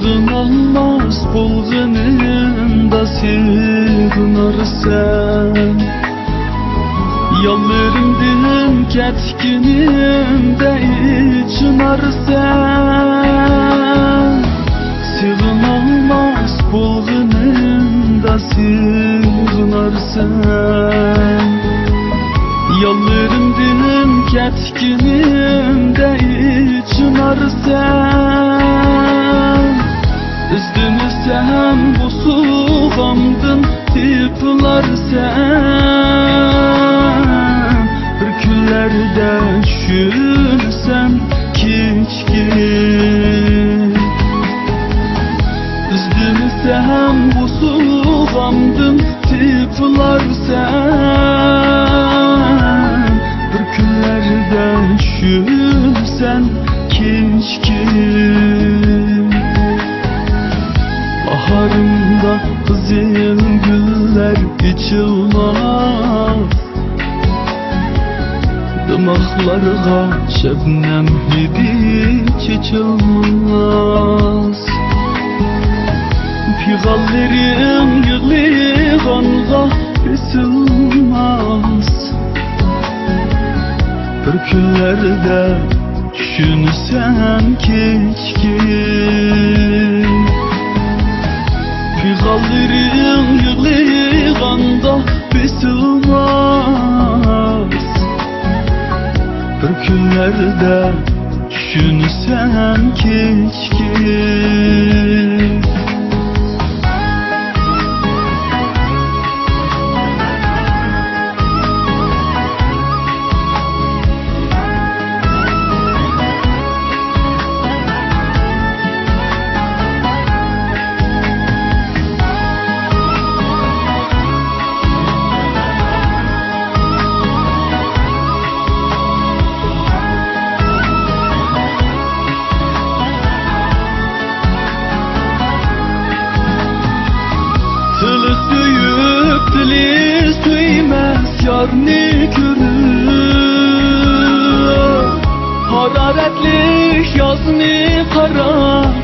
Sığınılmaz bulğununda sığınırsan, yollarımdın ketkinimde içinarsan. Sığınılmaz bulğununda sığınırsan, yollarımdın ketkinimde içinarsan. Üzdümüsem bu suğamdın tiplarsan, bir küllerde şürsem keçkin. Üzdümüsem bu suğamdın tiplarsan, bir küllerde şürsem keçkin. Baharımda kızıl güller içilmez, dımaqlarga şebnem hidi çeçilmez. Piğallerim yığılğanğa besilmez, bir küllerde düşünsem keçkin. Piğallerim yığılğanda besilmez, bir küllerde düşünsem keçkin. Tili suyup dili suymaz yarni görür, hararetli yazni qara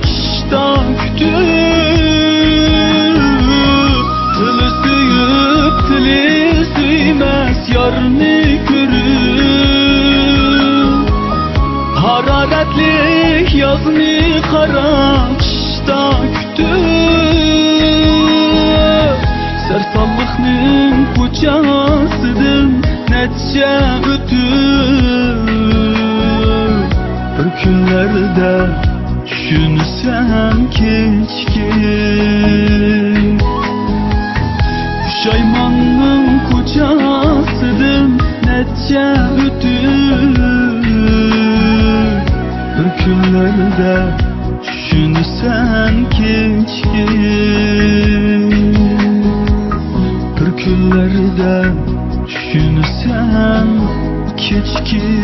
qishda kütür. Tili suyup dili suymaz yarni görür, hararetli yazni qara qishda kütür. Sersallıqның ko'chasidan necha o'tib, bir kunlarda düşünsem keçkin. Pushaymonning ko'chasidan necha o'tib, bir kunlarda düşünsem keçkin. Bir küllerde düşünsem keçkin.